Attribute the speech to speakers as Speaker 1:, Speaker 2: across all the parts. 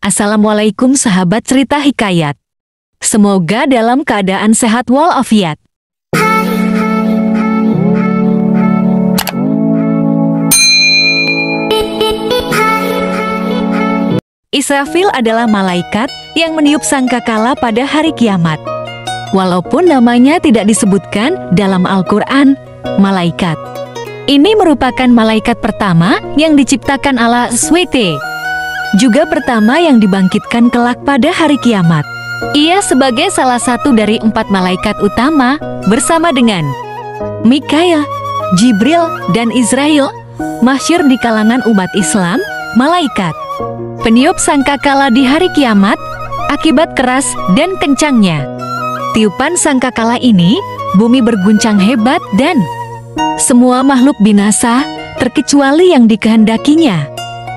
Speaker 1: Assalamualaikum sahabat cerita hikayat. Semoga dalam keadaan sehat walafiat. Israfil adalah malaikat yang meniup sangkakala pada hari kiamat. Walaupun namanya tidak disebutkan dalam Al-Quran, malaikat ini merupakan malaikat pertama yang diciptakan Allah SWT. Juga pertama yang dibangkitkan kelak pada hari kiamat. Ia sebagai salah satu dari 4 malaikat utama bersama dengan Mikail, Jibril, dan Israel, masyhur di kalangan umat Islam, malaikat peniup sangkakala di hari kiamat akibat keras dan kencangnya tiupan sangkakala ini, bumi berguncang hebat dan semua makhluk binasa terkecuali yang dikehendakinya.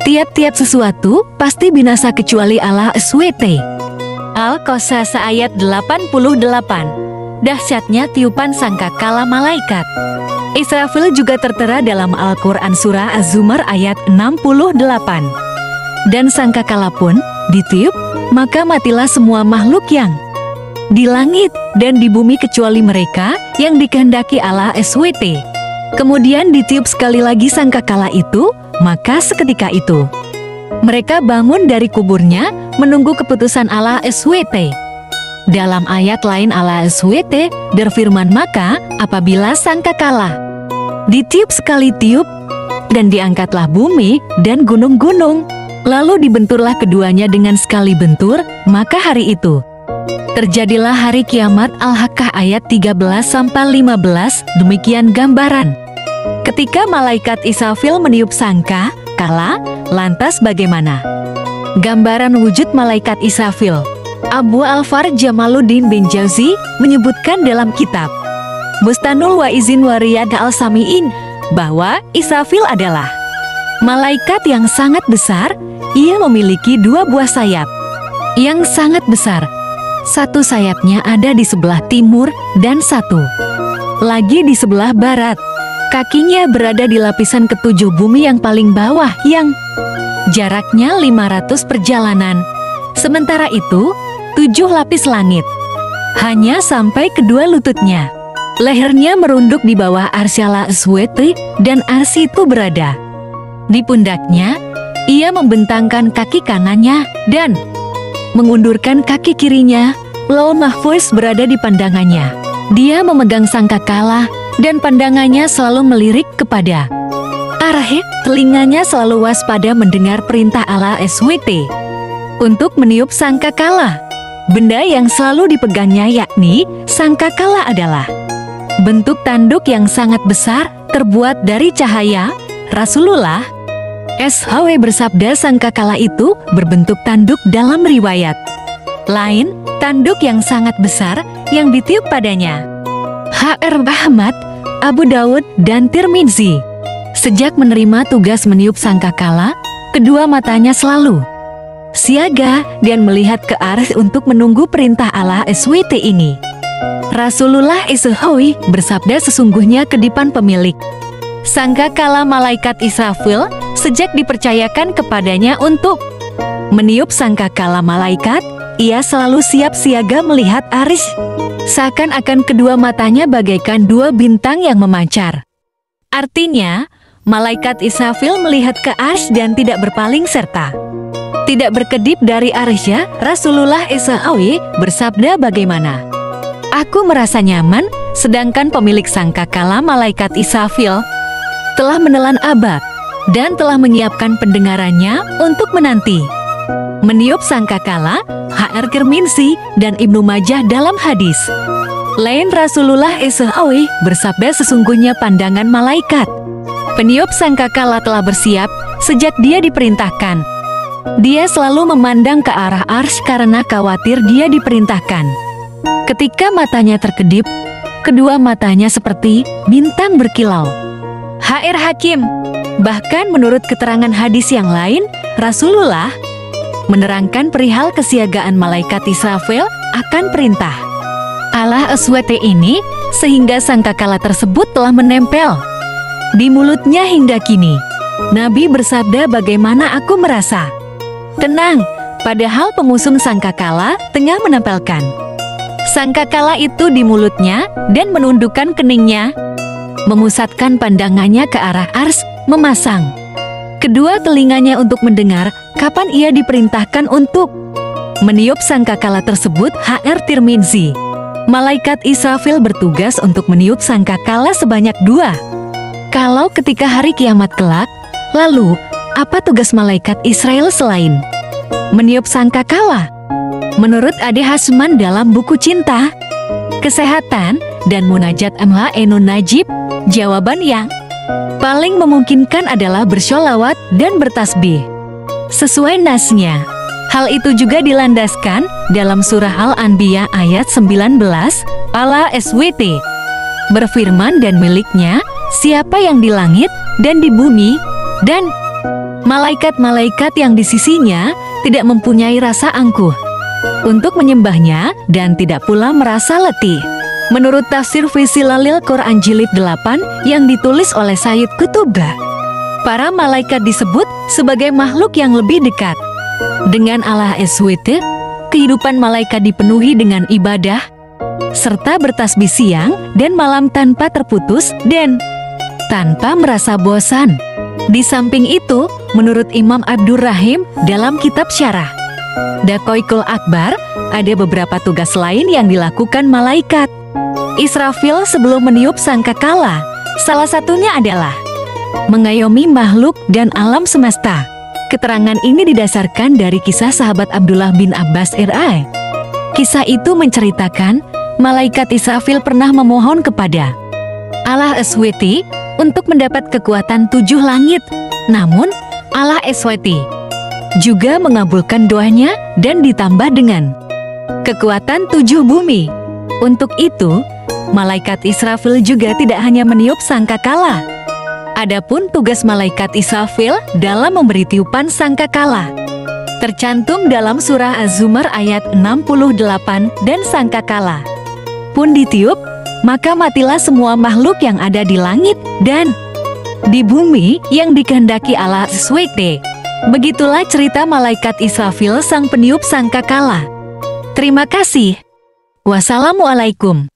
Speaker 1: Tiap-tiap sesuatu pasti binasa kecuali Allah SWT. Al-Qasas ayat 88. Dahsyatnya tiupan sangkakala malaikat. Israfil juga tertera dalam Al-Quran surah Az-Zumar ayat 68. Dan sangkakala pun ditiup, maka matilah semua makhluk yang di langit dan di bumi kecuali mereka yang dikehendaki Allah SWT. Kemudian ditiup sekali lagi sangkakala itu, maka seketika itu mereka bangun dari kuburnya menunggu keputusan Allah SWT. Dalam ayat lain Allah SWT berfirman, maka apabila sangkakala ditiup sekali tiup, dan diangkatlah bumi dan gunung-gunung, lalu dibenturlah keduanya dengan sekali bentur, maka hari itu terjadilah hari kiamat. Al-Haqqah ayat 13-15. Demikian gambaran ketika malaikat Israfil meniup sangkakala, lantas bagaimana gambaran wujud malaikat Israfil? Abu Al-Far Jamaluddin bin Jauzi menyebutkan dalam kitab Bustanul Wa'izin wa Riyad Al-Sami'in bahwa Israfil adalah malaikat yang sangat besar. Ia memiliki 2 buah sayap yang sangat besar. Satu sayapnya ada di sebelah timur dan satu lagi di sebelah barat. Kakinya berada di lapisan ke-7 bumi yang paling bawah yang jaraknya 500 perjalanan. Sementara itu, 7 lapis langit hanya sampai kedua lututnya. Lehernya merunduk di bawah arsy Allah SWT dan arsy itu berada di pundaknya. Ia membentangkan kaki kanannya dan mengundurkan kaki kirinya. Lauh Mahfuz berada di pandangannya. Dia memegang sangkakala dan pandangannya selalu melirik kepada arah. Telinganya selalu waspada mendengar perintah Allah SWT untuk meniup sangkakala. Benda yang selalu dipegangnya yakni sangkakala adalah bentuk tanduk yang sangat besar terbuat dari cahaya. Rasulullah SAW bersabda sangkakala itu berbentuk tanduk. Dalam riwayat lain, tanduk yang sangat besar yang ditiup padanya. H.R. Ahmad, Abu Dawud, dan Tirmizi. Sejak menerima tugas meniup sangkakala, kedua matanya selalu siaga dan melihat ke arah untuk menunggu perintah Allah SWT ini. Rasulullah SAW bersabda sesungguhnya kedipan pemilik sangkakala malaikat Israfil sejak dipercayakan kepadanya untuk meniup sangkakala malaikat, ia selalu siap siaga melihat arsy. Seakan-akan kedua matanya bagaikan 2 bintang yang memancar. Artinya, malaikat Israfil melihat ke arsy dan tidak berpaling serta tidak berkedip dari arsy. Rasulullah SAW bersabda bagaimana? Aku merasa nyaman, sedangkan pemilik sangkakala malaikat Israfil telah menelan abad dan telah menyiapkan pendengarannya untuk menanti meniup sangkakala. H.R. Tirmizi dan Ibnu Majah dalam hadis lain Rasulullah SAW bersabda sesungguhnya pandangan malaikat peniup sangkakala telah bersiap sejak dia diperintahkan. Dia selalu memandang ke arah arsy karena khawatir dia diperintahkan. Ketika matanya terkedip, kedua matanya seperti bintang berkilau. H.R. Hakim. Bahkan menurut keterangan hadis yang lain, Rasulullah menerangkan perihal kesiagaan malaikat Israfil akan perintah Allah SWT ini, sehingga sangkakala tersebut telah menempel di mulutnya hingga kini. Nabi bersabda, bagaimana aku merasa tenang Padahal pemusung sangkakala tengah menempelkan sangkakala itu di mulutnya dan menundukkan keningnya, memusatkan pandangannya ke arah ars, memasang kedua telinganya untuk mendengar kapan ia diperintahkan untuk meniup sangkakala tersebut. H.R. Tirmizi. Malaikat Israfil bertugas untuk meniup sangkakala sebanyak 2. Kalau ketika hari kiamat kelak, lalu apa tugas malaikat Israel selain meniup sangkakala? Menurut Ade Hasman dalam buku Cinta, Kesehatan, dan Munajat M.H. Enun Najib, jawaban yang paling memungkinkan adalah bersholawat dan bertasbih sesuai nasnya. Hal itu juga dilandaskan dalam surah Al-Anbiya ayat 19, Allah SWT berfirman, dan miliknya siapa yang di langit dan di bumi, dan malaikat-malaikat yang di sisinya tidak mempunyai rasa angkuh untuk menyembahnya dan tidak pula merasa letih. Menurut tafsir Fisilalil Quran Jilid 8 yang ditulis oleh Sayyid Qutubah, para malaikat disebut sebagai makhluk yang lebih dekat dengan Allah SWT. Kehidupan malaikat dipenuhi dengan ibadah serta bertasbih siang dan malam tanpa terputus dan tanpa merasa bosan. Di samping itu, menurut Imam Abdurrahim dalam kitab Syarah Daqaiqul Akbar, ada beberapa tugas lain yang dilakukan malaikat Israfil sebelum meniup sangkakala. Salah satunya adalah mengayomi makhluk dan alam semesta. Keterangan ini didasarkan dari kisah sahabat Abdullah bin Abbas R.A. Kisah itu menceritakan malaikat Israfil pernah memohon kepada Allah SWT untuk mendapat kekuatan 7 langit. Namun Allah SWT juga mengabulkan doanya dan ditambah dengan kekuatan 7 bumi. Untuk itu, malaikat Israfil juga tidak hanya meniup sangkakala. Adapun tugas malaikat Israfil dalam memberi tiupan sangkakala tercantum dalam surah Az-Zumar ayat 68, dan sangkakala pun ditiup, maka matilah semua makhluk yang ada di langit dan di bumi yang dikehendaki Allah SWT. Begitulah cerita malaikat Israfil sang peniup sangkakala. Terima kasih. Wassalamualaikum.